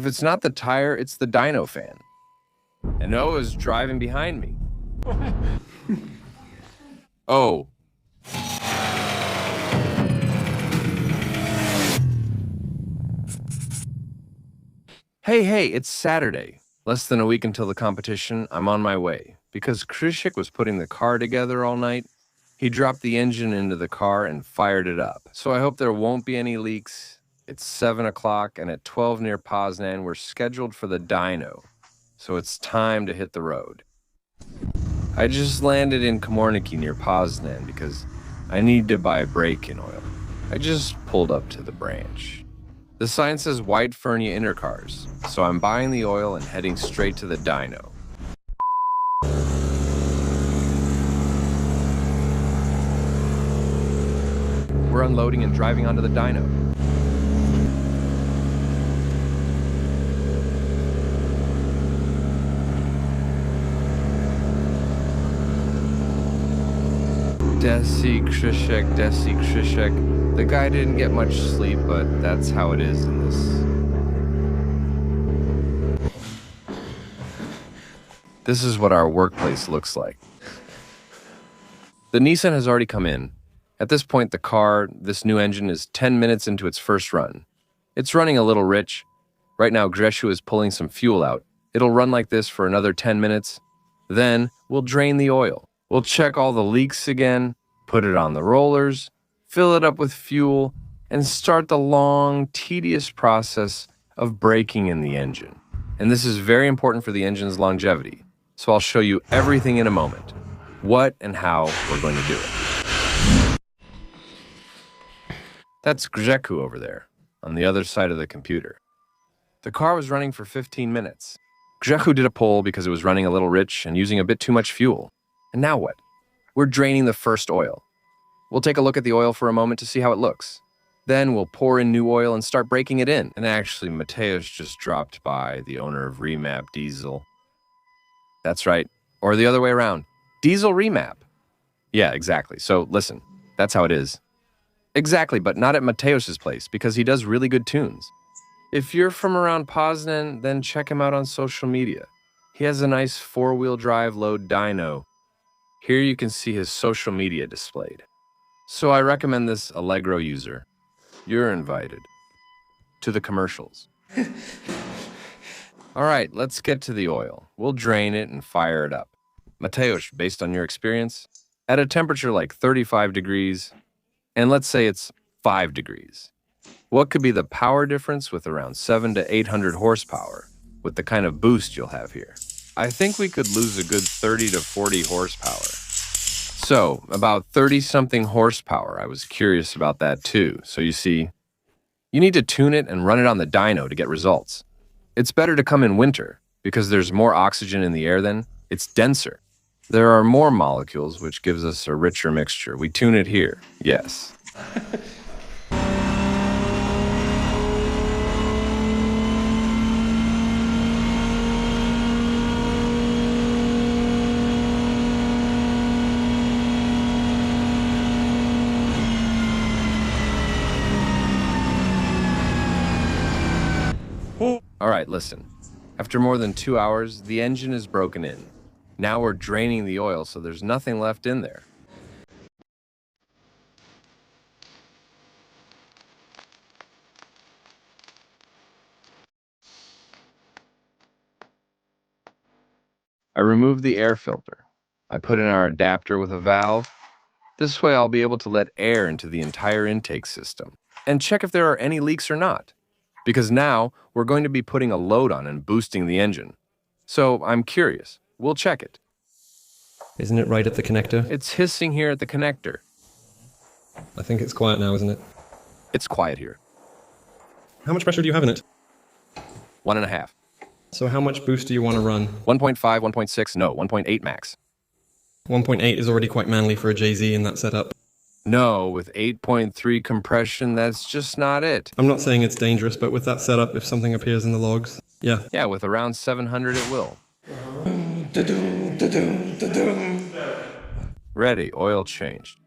if it's not the tire, it's the dyno fan. And Noah's driving behind me. Oh. Hey, it's Saturday. Less than a week until the competition. I'm on my way. Because Krzysiek was putting the car together all night, he dropped the engine into the car and fired it up. So I hope there won't be any leaks. It's 7 o'clock, and at 12 near Poznan, we're scheduled for the dyno. So it's time to hit the road. I just landed in Komorniki near Poznan because I need to buy brake-in oil. I just pulled up to the branch. The sign says White Furnia Intercars, so I'm buying the oil and heading straight to the dyno. We're unloading and driving onto the dyno. Desi Krzysiek. The guy didn't get much sleep, but that's how it is in this. This is what our workplace looks like. The Nissan has already come in. At this point, the car, this new engine, is 10 minutes into its first run. It's running a little rich. Right now, Grzesiu is pulling some fuel out. It'll run like this for another 10 minutes. Then, we'll drain the oil. We'll check all the leaks again, put it on the rollers, fill it up with fuel, and start the long, tedious process of braking in the engine. And this is very important for the engine's longevity, so I'll show you everything in a moment, what and how we're going to do it. That's Grzesiu over there, on the other side of the computer. The car was running for 15 minutes. Grzesiu did a pull because it was running a little rich and using a bit too much fuel. And now what? We're draining the first oil. We'll take a look at the oil for a moment to see how it looks. Then we'll pour in new oil and start breaking it in. And actually, Mateusz just dropped by, the owner of Remap Diesel. That's right. Or the other way around. Diesel Remap. Yeah, exactly. So listen, that's how it is. Exactly, but not at Mateusz's place, because he does really good tunes. If you're from around Poznan, then check him out on social media. He has a nice four-wheel drive load dyno. Here you can see his social media displayed. So I recommend this Allegro user. You're invited to the commercials. All right, let's get to the oil. We'll drain it and fire it up. Mateusz, based on your experience, at a temperature like 35 degrees, and let's say it's 5 degrees. What could be the power difference with around 700 to 800 horsepower with the kind of boost you'll have here? I think we could lose a good 30 to 40 horsepower. So, about 30-something horsepower. I was curious about that too. So you see, you need to tune it and run it on the dyno to get results. It's better to come in winter because there's more oxygen in the air then. It's denser. There are more molecules, which gives us a richer mixture. We tune it here, yes. All right, listen. After more than 2 hours, the engine is broken in. Now we're draining the oil, so there's nothing left in there. I removed the air filter. I put in our adapter with a valve. This way I'll be able to let air into the entire intake system and check if there are any leaks or not. Because now we're going to be putting a load on and boosting the engine. So I'm curious. We'll check it. Isn't it right at the connector? It's hissing here at the connector. I think it's quiet now, isn't it? It's quiet here. How much pressure do you have in it? 1.5. So how much boost do you want to run? 1.5, 1.6, no, 1.8 max. 1.8 is already quite manly for a JZ in that setup. No, with 8.3 compression, that's just not it. I'm not saying it's dangerous, but with that setup, if something appears in the logs, yeah. Yeah, with around 700 it will. Ready, oil changed.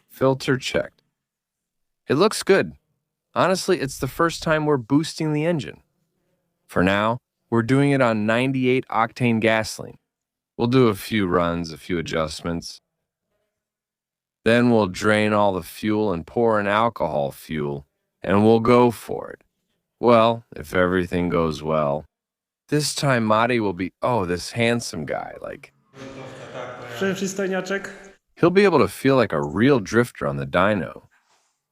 Filter checked. It looks good. Honestly, it's the first time we're boosting the engine. For now, we're doing it on 98 octane gasoline. We'll do a few runs, a few adjustments. Then we'll drain all the fuel and pour in alcohol fuel, and we'll go for it. Well, if everything goes well. This time Madi will be, this handsome guy, Przystojniaczek. he'll be able to feel like a real drifter on the dyno.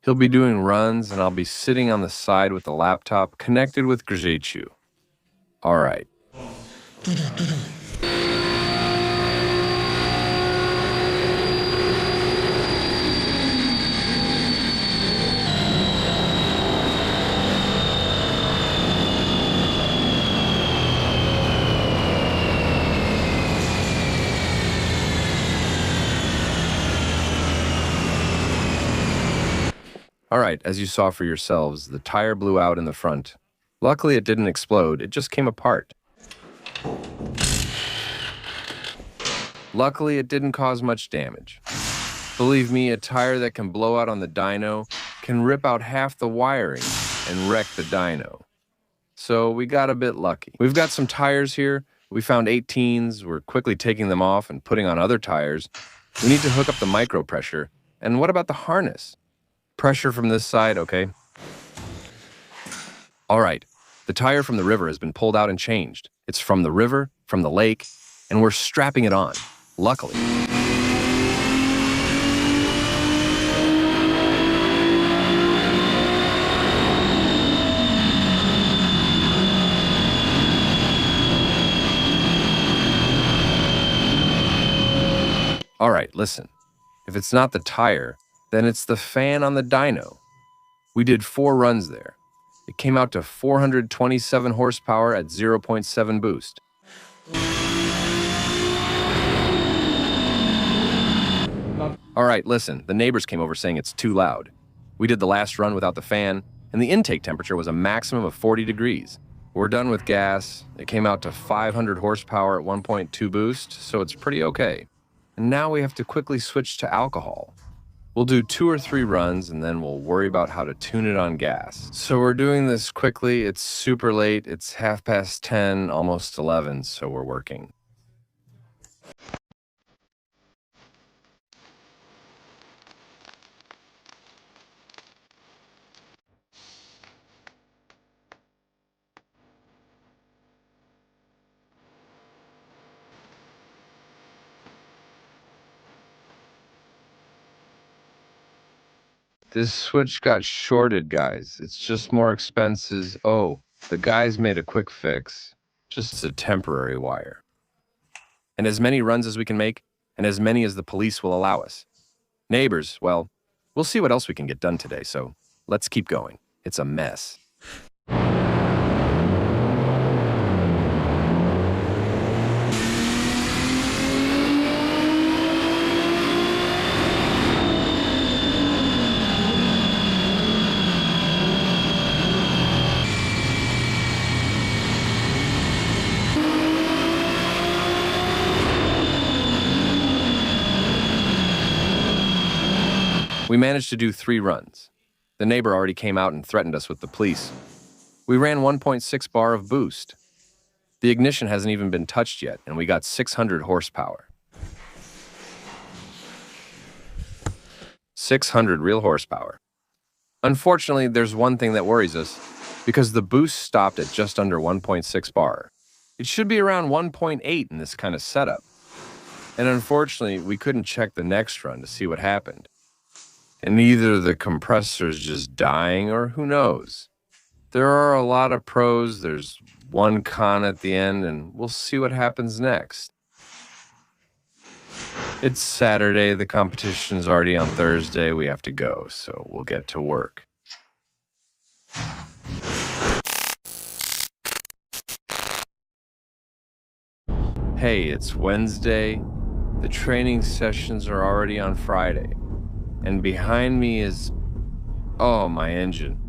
He'll be doing runs, and I'll be sitting on the side with the laptop connected with Grzechu. All right. All right, as you saw for yourselves, the tire blew out in the front. Luckily, it didn't explode, it just came apart. Luckily, it didn't cause much damage. Believe me, a tire that can blow out on the dyno can rip out half the wiring and wreck the dyno. So we got a bit lucky. We've got some tires here. We found 18s. We're quickly taking them off and putting on other tires. We need to hook up the micro pressure. And what about the harness? Pressure from this side, okay? All right, the tire from the river has been pulled out and changed. It's from the river, from the lake, and we're strapping it on, luckily. All right, listen. If it's not the tire, then it's the fan on the dyno. We did 4 runs there. It came out to 427 horsepower at 0.7 boost. All right, listen, the neighbors came over saying it's too loud. We did the last run without the fan, and the intake temperature was a maximum of 40 degrees. We're done with gas. It came out to 500 horsepower at 1.2 boost, so it's pretty okay. And now we have to quickly switch to alcohol. We'll do 2 or 3 runs, and then we'll worry about how to tune it on gas. So we're doing this quickly. It's super late. It's 10:30, almost 11, so we're working. This switch got shorted, guys. It's just more expenses. Oh, the guys made a quick fix. Just a temporary wire. And as many runs as we can make, and as many as the police will allow us. Neighbors, well, we'll see what else we can get done today, so let's keep going. It's a mess. We managed to do 3 runs. The neighbor already came out and threatened us with the police. We ran 1.6 bar of boost. The ignition hasn't even been touched yet, and we got 600 horsepower. 600 real horsepower. Unfortunately, there's one thing that worries us, because the boost stopped at just under 1.6 bar. It should be around 1.8 in this kind of setup. And unfortunately, we couldn't check the next run to see what happened. And either the compressor's just dying or who knows. There are a lot of pros, there's one con at the end, and we'll see what happens next. It's Saturday, the competition's already on Thursday, we have to go, so we'll get to work. Hey, it's Wednesday. The training sessions are already on Friday. And behind me is, my engine.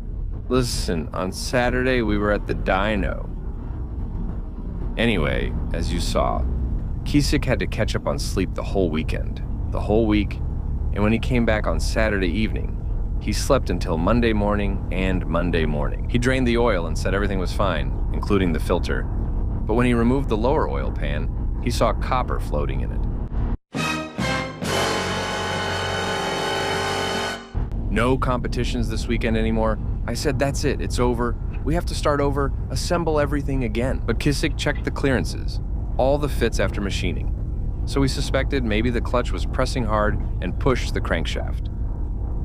Listen, on Saturday we were at the dyno. Anyway, as you saw, Kisik had to catch up on sleep the whole weekend, the whole week, and when he came back on Saturday evening, he slept until Monday morning and Monday morning. He drained the oil and said everything was fine, including the filter. But when he removed the lower oil pan, he saw copper floating in it. No competitions this weekend anymore. I said, that's it, it's over. We have to start over, assemble everything again. But Kisik checked the clearances, all the fits after machining. So we suspected maybe the clutch was pressing hard and pushed the crankshaft.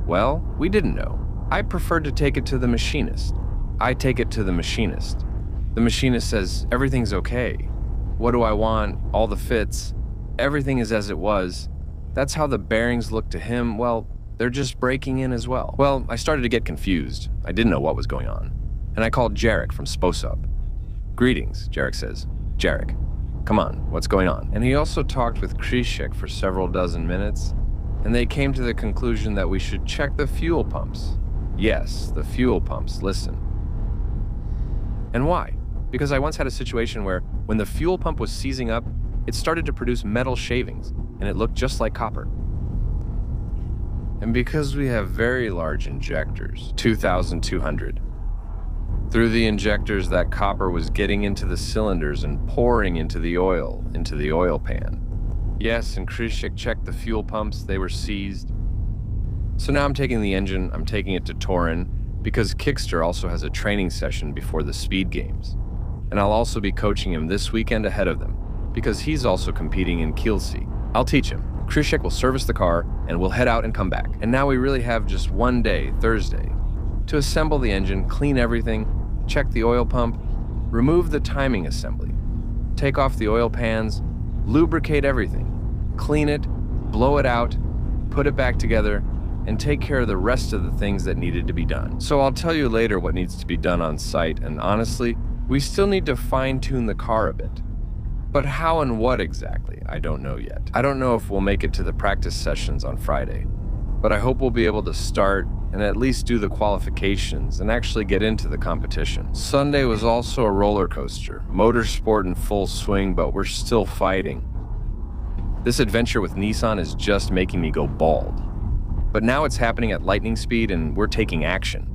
Well, we didn't know. I preferred to take it to the machinist. I take it to the machinist. The machinist says, everything's okay. What do I want? All the fits. Everything is as it was. That's how the bearings look to him. Well, they're just breaking in as well. Well, I started to get confused. I didn't know what was going on. And I called Jarek from Sposub. Greetings, Jarek says. Jarek, come on, what's going on? And he also talked with Krzysiek for several dozen minutes, and they came to the conclusion that we should check the fuel pumps. Yes, the fuel pumps, listen. And why? Because I once had a situation where when the fuel pump was seizing up, it started to produce metal shavings, and it looked just like copper. And because we have very large injectors, 2,200, through the injectors that copper was getting into the cylinders and pouring into the oil pan. Yes, and Krzysiek checked the fuel pumps, they were seized. So now I'm taking the engine, I'm taking it to Torin, because Kickster also has a training session before the speed games. And I'll also be coaching him this weekend ahead of them, because he's also competing in Kielce. I'll teach him. Krzysiek will service the car, and we'll head out and come back. And now we really have just one day, Thursday, to assemble the engine, clean everything, check the oil pump, remove the timing assembly, take off the oil pans, lubricate everything, clean it, blow it out, put it back together, and take care of the rest of the things that needed to be done. So I'll tell you later what needs to be done on site, and honestly, we still need to fine-tune the car a bit. But how and what exactly, I don't know yet. I don't know if we'll make it to the practice sessions on Friday, but I hope we'll be able to start and at least do the qualifications and actually get into the competition. Sunday was also a roller coaster, motorsport in full swing, but we're still fighting. This adventure with Nissan is just making me go bald. But now it's happening at lightning speed and we're taking action.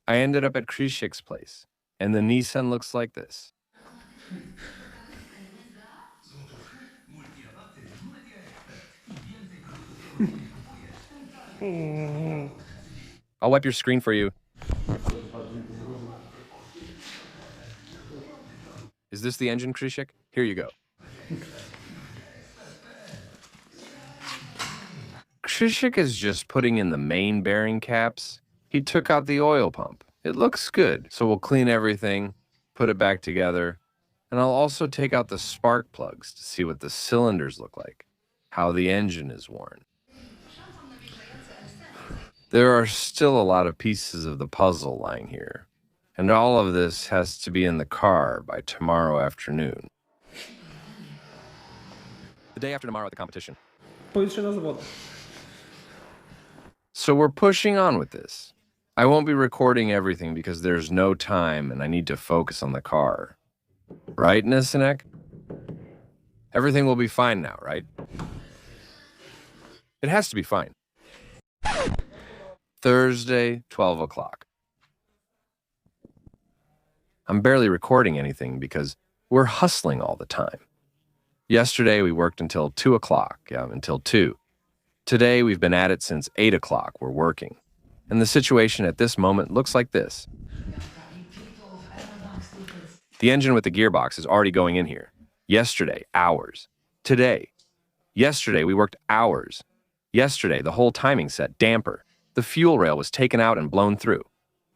I ended up at Krzysiek's place, and the Nissan looks like this. I'll wipe your screen for you. Is this the engine, Krzysiek? Here you go. Krzysiek is just putting in the main bearing caps. He took out the oil pump. It looks good, so we'll clean everything, put it back together, and I'll also take out the spark plugs to see what the cylinders look like, how the engine is worn. There are still a lot of pieces of the puzzle lying here, and all of this has to be in the car by tomorrow afternoon. The day after tomorrow at the competition. So we're pushing on with this. I won't be recording everything because there's no time and I need to focus on the car. Right, Nisanek? Everything will be fine now, right? It has to be fine. Thursday, 12 o'clock. I'm barely recording anything because we're hustling all the time. Yesterday, we worked until 2 o'clock, until 2. Today, we've been at it since 8 o'clock, we're working. And the situation at this moment looks like this. The engine with the gearbox is already going in here. Yesterday, hours. Today. Yesterday, we worked hours. Yesterday, the whole timing set, damper. The fuel rail was taken out and blown through.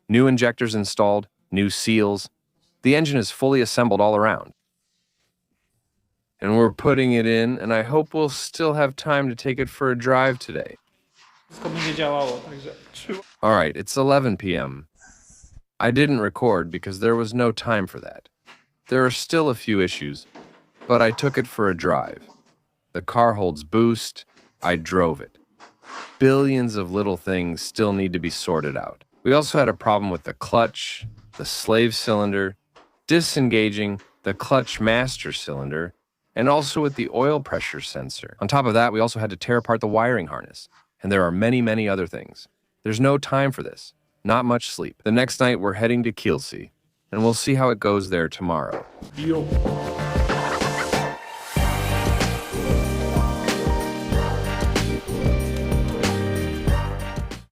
New injectors installed, new seals. The engine is fully assembled all around. And we're putting it in, and I hope we'll still have time to take it for a drive today. All right, it's 11 p.m. I didn't record because there was no time for that. There are still a few issues, but I took it for a drive. The car holds boost. I drove it. Billions of little things still need to be sorted out. We also had a problem with the clutch, the slave cylinder, disengaging the clutch master cylinder, and also with the oil pressure sensor. On top of that, we also had to tear apart the wiring harness. And there are many, many other things. There's no time for this. Not much sleep. The next night, we're heading to Kielce, and we'll see how it goes there tomorrow. Deal.